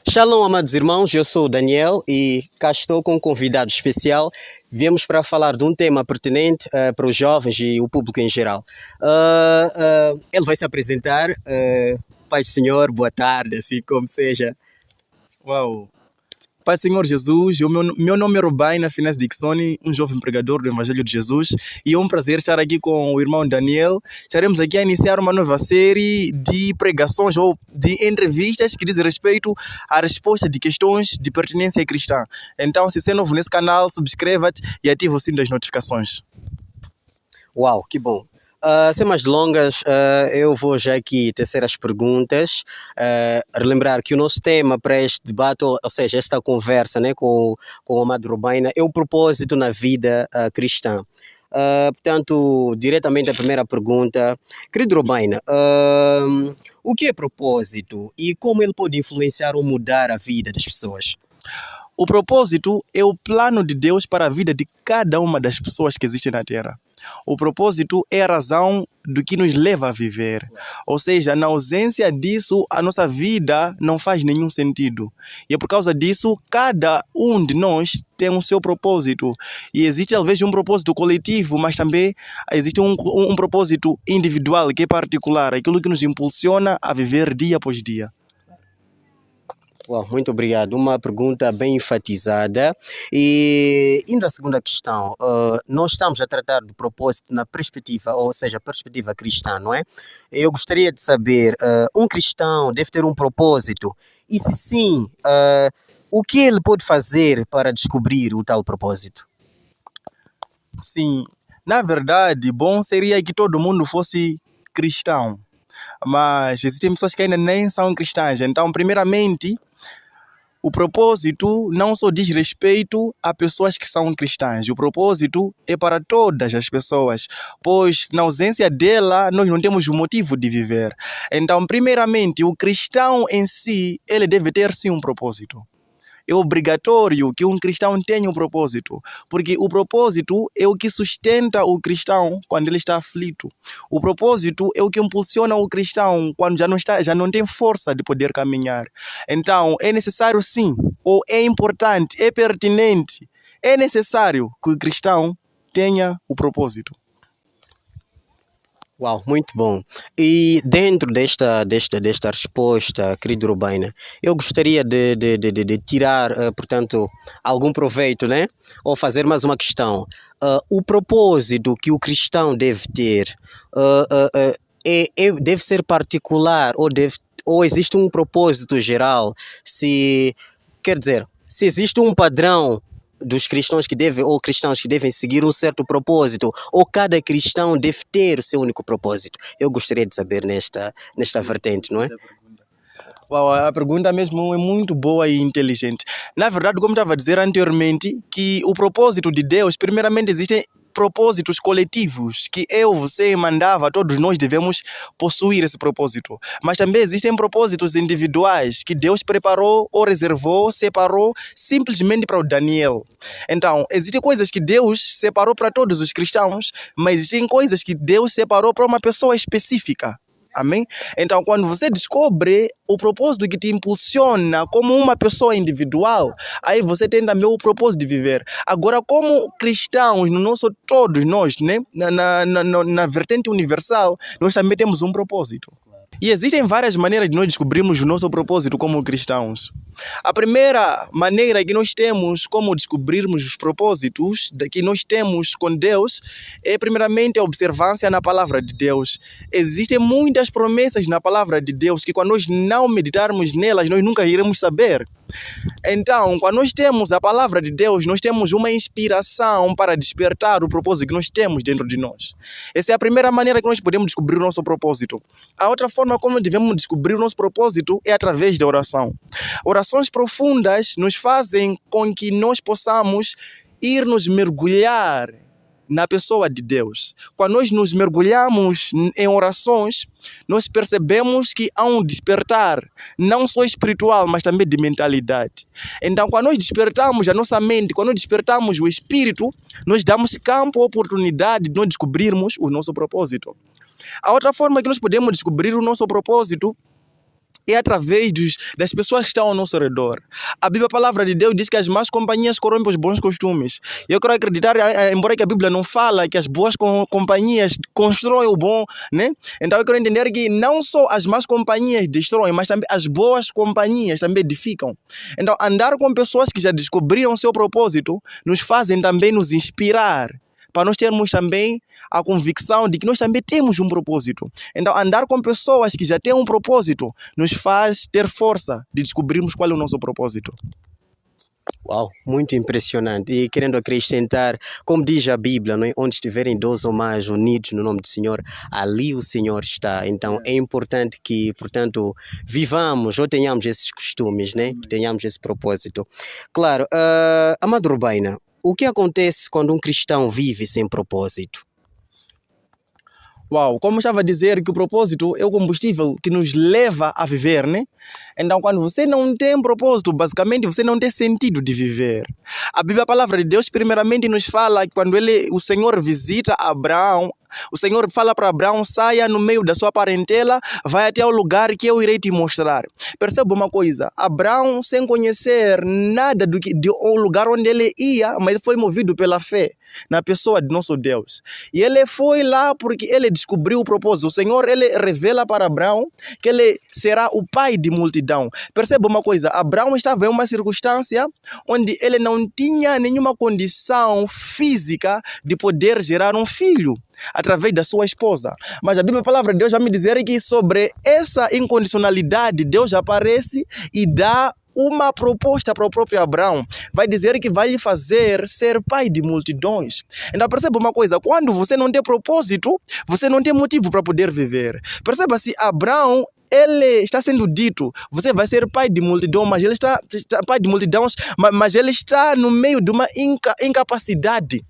Shalom, amados irmãos, eu sou o Daniel e cá estou com um convidado especial. Viemos para falar de um tema pertinente para os jovens e o público em geral. Ele vai se apresentar. Pai do Senhor, boa tarde, assim como seja. Uau! Pai do Senhor Jesus, o meu nome é Rubaina Finesse Dixoni, um jovem pregador do Evangelho de Jesus, e é um prazer estar aqui com o irmão Daniel. Estaremos aqui a iniciar uma nova série de pregações ou de entrevistas que diz respeito à resposta de questões de pertinência cristã. Então, se você é novo nesse canal, subscreva-te e ative o sino das notificações. Uau, que bom! Sem mais delongas, eu vou já aqui tecer as perguntas. Relembrar que o nosso tema para este debate, ou seja, esta conversa, né, com o amado Rubaina, é o propósito na vida cristã. Portanto, diretamente a primeira pergunta. Querido Rubaina, o que é propósito e como ele pode influenciar ou mudar a vida das pessoas? O propósito é o plano de Deus para a vida de cada uma das pessoas que existem na Terra. O propósito é a razão do que nos leva a viver. Ou seja, na ausência disso, a nossa vida não faz nenhum sentido. E é por causa disso, cada um de nós tem o seu propósito. E existe talvez um propósito coletivo, mas também existe um propósito individual, que é particular, aquilo que nos impulsiona a viver dia após dia. Uau, muito obrigado. Uma pergunta bem enfatizada. E indo à segunda questão, nós estamos a tratar do propósito na perspectiva, ou seja, perspectiva cristã, não é? Eu gostaria de saber, um cristão deve ter um propósito? E se sim, o que ele pode fazer para descobrir o tal propósito? Sim, na verdade, bom seria que todo mundo fosse cristão. Mas existem pessoas que ainda nem são cristãs. Então, primeiramente, o propósito não só diz respeito a pessoas que são cristãs. O propósito é para todas as pessoas, pois na ausência dela nós não temos motivo de viver. Então, primeiramente, o cristão em si, ele deve ter sim um propósito. É obrigatório que um cristão tenha um propósito, porque o propósito é o que sustenta o cristão quando ele está aflito. O propósito é o que impulsiona o cristão quando já não tem força de poder caminhar. Então, é necessário sim, ou é importante, é pertinente, é necessário que o cristão tenha o propósito. Uau, muito bom. E dentro desta resposta, querido Rubaina, eu gostaria de tirar, portanto, algum proveito, né? Ou fazer mais uma questão. O propósito que o cristão deve ter deve ser particular ou existe um propósito geral? Quer dizer, se existe um padrão dos cristãos cristãos que devem seguir um certo propósito, ou cada cristão deve ter o seu único propósito? Eu gostaria de saber nesta vertente, não é? Uau, a pergunta mesmo é muito boa e inteligente. Na verdade, como estava a dizer anteriormente, que o propósito de Deus, primeiramente existem propósitos coletivos, que eu, você mandava, todos nós devemos possuir esse propósito. Mas também existem propósitos individuais que Deus preparou ou reservou, separou simplesmente para o Daniel. Então, existem coisas que Deus separou para todos os cristãos, mas existem coisas que Deus separou para uma pessoa específica. Amém? Então, quando você descobre o propósito que te impulsiona como uma pessoa individual, aí você tem também o propósito de viver. Agora, como cristãos, todos nós, né? Na vertente universal, nós também temos um propósito. E existem várias maneiras de nós descobrirmos o nosso propósito como cristãos. A primeira maneira que nós temos como descobrirmos os propósitos que nós temos com Deus é primeiramente a observância na palavra de Deus. Existem muitas promessas na palavra de Deus que quando nós não meditarmos nelas, nós nunca iremos saber. Então, quando nós temos a palavra de Deus, nós temos uma inspiração para despertar o propósito que nós temos dentro de nós. Essa é a primeira maneira que nós podemos descobrir o nosso propósito. A outra forma como devemos descobrir o nosso propósito é através da oração. Orações profundas nos fazem com que nós possamos ir nos mergulhar na pessoa de Deus. Quando nós nos mergulhamos em orações, nós percebemos que há um despertar, não só espiritual, mas também de mentalidade. Então, quando nós despertamos a nossa mente, quando nós despertamos o espírito, nós damos campo, oportunidade de nós descobrirmos o nosso propósito. A outra forma que nós podemos descobrir o nosso propósito é através das pessoas que estão ao nosso redor. A Bíblia, a palavra de Deus, diz que as más companhias corrompem os bons costumes. Eu quero acreditar, embora que a Bíblia não fala que as boas companhias constroem o bom, né? Então eu quero entender que não só as más companhias destroem, mas também as boas companhias também edificam. Então andar com pessoas que já descobriram o seu propósito nos fazem também nos inspirar, para nós termos também a convicção de que nós também temos um propósito. Então, andar com pessoas que já têm um propósito nos faz ter força de descobrirmos qual é o nosso propósito. Uau, muito impressionante. E querendo acrescentar, como diz a Bíblia, não é? Onde estiverem dois ou mais unidos no nome do Senhor, ali o Senhor está. Então é importante que, portanto, vivamos ou tenhamos esses costumes, né? Que tenhamos esse propósito. Claro, Amado Rubaina, o que acontece quando um cristão vive sem propósito? Uau, como eu estava a dizer que o propósito é o combustível que nos leva a viver, né? Então, quando você não tem propósito, basicamente você não tem sentido de viver. A Bíblia, a palavra de Deus, primeiramente nos fala que quando o Senhor visita Abraão, o Senhor fala para Abraão: saia no meio da sua parentela, vai até o lugar que eu irei te mostrar. Perceba uma coisa, Abraão, sem conhecer nada do lugar onde ele ia, mas foi movido pela fé na pessoa de nosso Deus. E ele foi lá porque ele descobriu o propósito. O Senhor, ele revela para Abraão que ele será o pai de multidão. Perceba uma coisa, Abraão estava em uma circunstância onde ele não tinha nenhuma condição física de poder gerar um filho através da sua esposa. Mas a Bíblia, a palavra de Deus, vai me dizer que sobre essa incondicionalidade Deus aparece e dá uma proposta para o próprio Abraão. Vai dizer que vai lhe fazer ser pai de multidões. Então perceba uma coisa, quando você não tem propósito, você não tem motivo para poder viver. Perceba, se Abraão, ele está sendo dito, você vai ser pai de multidão, mas ele está pai de multidões, mas ele está no meio de uma incapacidade.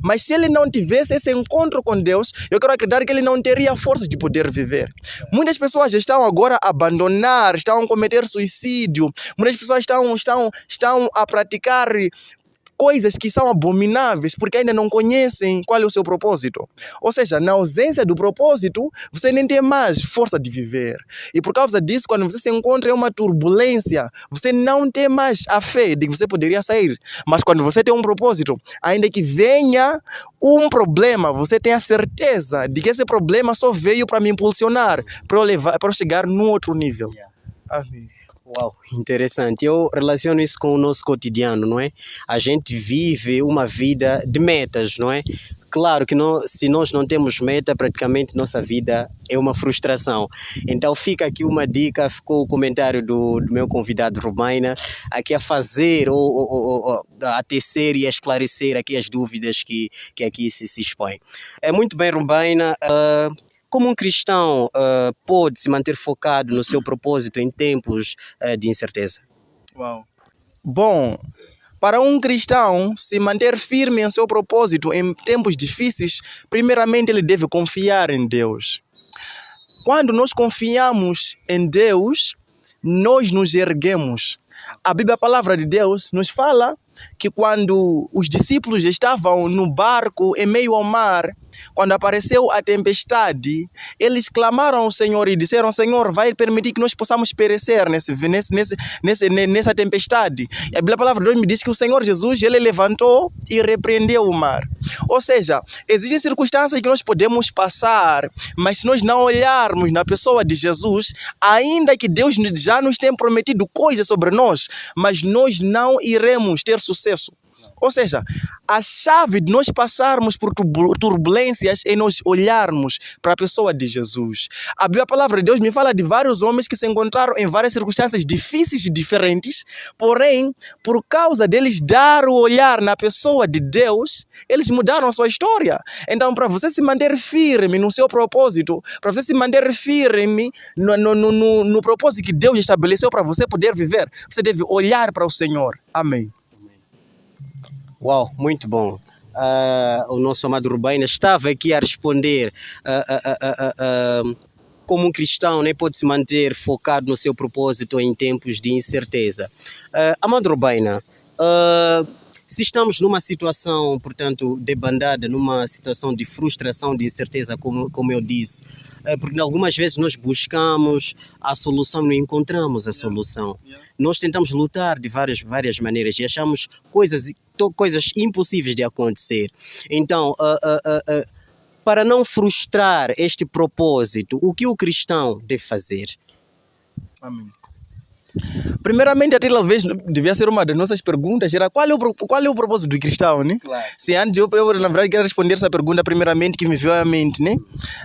Mas se ele não tivesse esse encontro com Deus, eu quero acreditar que ele não teria força de poder viver. Muitas pessoas estão agora a abandonar, estão a cometer suicídio, muitas pessoas estão a praticar coisas que são abomináveis porque ainda não conhecem qual é o seu propósito. Ou seja, na ausência do propósito, você nem tem mais força de viver. E por causa disso, quando você se encontra em uma turbulência, você não tem mais a fé de que você poderia sair. Mas quando você tem um propósito, ainda que venha um problema, você tem a certeza de que esse problema só veio para me impulsionar, para eu chegar num outro nível. Amém. Uau, interessante. Eu relaciono isso com o nosso cotidiano, não é? A gente vive uma vida de metas, não é? Claro que se nós não temos meta, praticamente nossa vida é uma frustração. Então fica aqui uma dica, ficou o comentário do meu convidado Rubaina, aqui a fazer, a tecer e a esclarecer aqui as dúvidas que aqui se expõem. É muito bem, Rubaina. Como um cristão pode se manter focado no seu propósito em tempos de incerteza? Uau. Bom, para um cristão se manter firme em seu propósito em tempos difíceis, primeiramente ele deve confiar em Deus. Quando nós confiamos em Deus, nós nos erguemos. A Bíblia, a palavra de Deus, nos fala que quando os discípulos estavam no barco em meio ao mar, quando apareceu a tempestade, eles clamaram ao Senhor e disseram: Senhor, vai permitir que nós possamos perecer nessa tempestade. E a Bíblia, a palavra de Deus me diz que o Senhor Jesus, ele levantou e repreendeu o mar. Ou seja, existem circunstâncias que nós podemos passar, mas se nós não olharmos na pessoa de Jesus, ainda que Deus já nos tenha prometido coisas sobre nós, mas nós não iremos ter sucesso. Ou seja, a chave de nós passarmos por turbulências é nós olharmos para a pessoa de Jesus. A Bíblia, a palavra de Deus, me fala de vários homens que se encontraram em várias circunstâncias difíceis e diferentes, porém, por causa deles dar o olhar na pessoa de Deus, eles mudaram a sua história. Então, para você se manter firme no seu propósito, para você se manter firme no propósito que Deus estabeleceu para você poder viver, você deve olhar para o Senhor. Amém. Uau, muito bom. O nosso amado Rubaina estava aqui a responder como um cristão, né, pode se manter focado no seu propósito em tempos de incerteza. Amado Rubaina, se estamos numa situação, portanto, debandada, numa situação de frustração, de incerteza, como eu disse, porque algumas vezes nós buscamos a solução e não encontramos a solução. Nós tentamos lutar de várias maneiras e achamos coisas impossíveis de acontecer. Então, para não frustrar este propósito, o que o cristão deve fazer? Amém. Primeiramente, até talvez devia ser uma das nossas perguntas, era qual é o propósito do cristão, né? Claro. Se antes eu na verdade quero responder essa pergunta primeiramente que me veio à mente, né?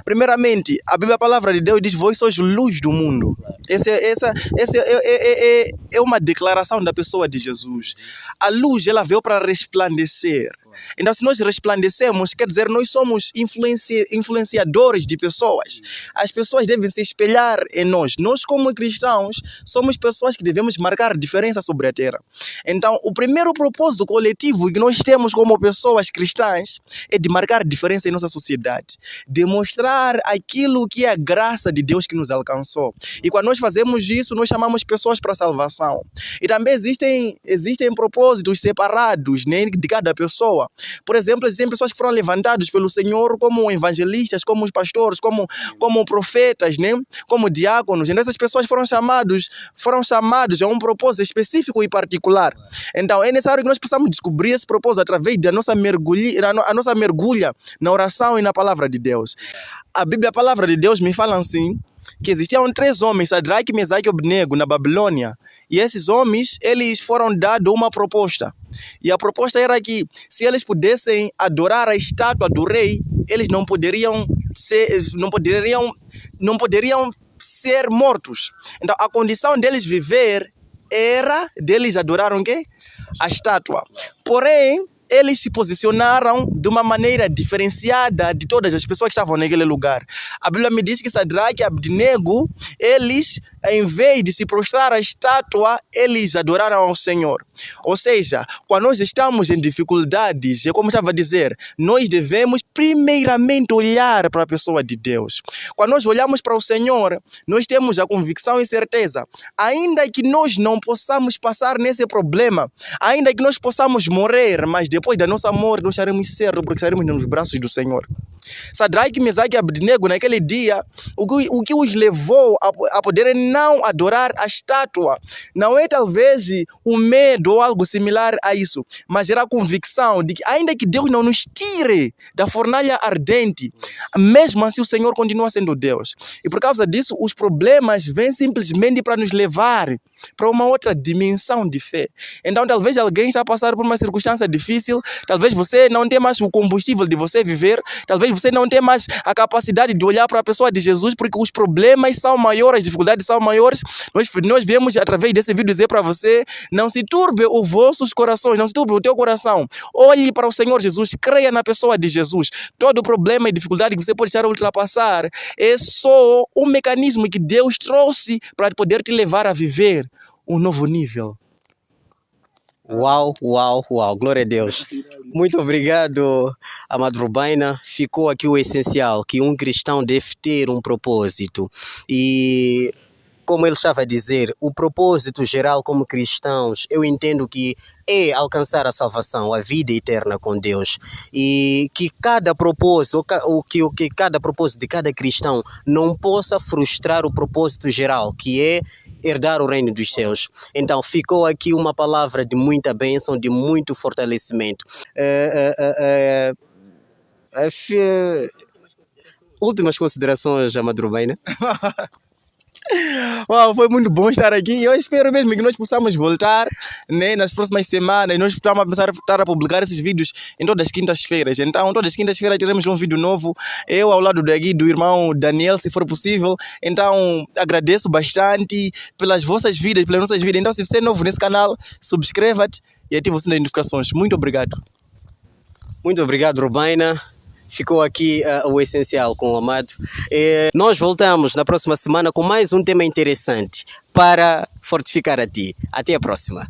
Primeiramente, a Bíblia, a palavra de Deus diz: vós sois luz do mundo. Essa é uma declaração da pessoa de Jesus. A luz, ela veio para resplandecer. Então, se nós resplandecemos, quer dizer, nós somos influenciadores de pessoas. As pessoas devem se espelhar em nós. Nós, como cristãos, somos pessoas que devemos marcar diferença sobre a terra. Então, o primeiro propósito coletivo que nós temos como pessoas cristãs é de marcar diferença em nossa sociedade. Demonstrar aquilo que é a graça de Deus que nos alcançou. E quando nós fazemos isso, nós chamamos pessoas para a salvação. E também existem propósitos separados, né, de cada pessoa. Por exemplo, existem pessoas que foram levantadas pelo Senhor como evangelistas, como pastores, como profetas, né? Como diáconos. Então, essas pessoas foram chamados a um propósito específico e particular. Então, é necessário que nós possamos descobrir esse propósito através da nossa mergulha na oração e na palavra de Deus. A Bíblia, a palavra de Deus, me fala assim, que existiam 3 homens, Sadraque, Mesaque e Abednego, na Babilônia. E esses homens, eles foram dados uma proposta. E a proposta era que, se eles pudessem adorar a estátua do rei, eles não poderiam ser mortos. Então, a condição deles viver era deles adorar o quê? A estátua. Porém, eles se posicionaram de uma maneira diferenciada de todas as pessoas que estavam naquele lugar. A Bíblia me diz que Sadraque e Abednego, eles, em vez de se prostrar à estátua, eles adoraram ao Senhor. Ou seja, quando nós estamos em dificuldades, é como eu estava a dizer, nós devemos primeiramente olhar para a pessoa de Deus. Quando nós olhamos para o Senhor, nós temos a convicção e certeza, ainda que nós não possamos passar nesse problema, ainda que nós possamos morrer, mas depois da nossa morte nós estaremos certos, porque estaremos nos braços do Senhor. Sadraque, Mesaque e Abednego, naquele dia, o que os levou a poderem não adorar a estátua, não é talvez o medo ou algo similar a isso, mas era a convicção de que ainda que Deus não nos tire da fornalha ardente, mesmo assim o Senhor continua sendo Deus. E por causa disso, os problemas vêm simplesmente para nos levar para uma outra dimensão de fé. Então talvez alguém está a passar por uma circunstância difícil, talvez você não tenha mais o combustível de você viver, talvez você não tenha mais a capacidade de olhar para a pessoa de Jesus, porque os problemas são maiores, as dificuldades são maiores. Nós viemos através desse vídeo dizer para você, não se turbe os vossos corações, não se turbe o teu coração. Olhe para o Senhor Jesus, creia na pessoa de Jesus. Todo problema e dificuldade que você pode estar a ultrapassar é só um mecanismo que Deus trouxe para poder te levar a viver um novo nível. Uau, uau, uau, glória a Deus. Muito obrigado, amado Rubaina. Ficou aqui o essencial, que um cristão deve ter um propósito. E, como ele estava a dizer, o propósito geral como cristãos, eu entendo que é alcançar a salvação, a vida eterna com Deus. E que cada propósito, que cada propósito de cada cristão não possa frustrar o propósito geral, que é herdar o reino dos céus. Então ficou aqui uma palavra de muita bênção, de muito fortalecimento. Últimas considerações, amado Rubaina. Uau, foi muito bom estar aqui e eu espero mesmo que nós possamos voltar, né, nas próximas semanas. Nós estamos a começar a estar a publicar esses vídeos em todas as quintas-feiras. Então, todas as quintas-feiras teremos um vídeo novo. Eu ao lado daqui do irmão Daniel, se for possível. Então, agradeço bastante pelas vossas vidas, pelas nossas vidas. Então, se você é novo nesse canal, subscreva-te e ative o sininho de notificações. Muito obrigado. Muito obrigado, Rubaina. Ficou aqui o essencial com o amado. Nós voltamos na próxima semana com mais um tema interessante para fortificar a ti. Até a próxima.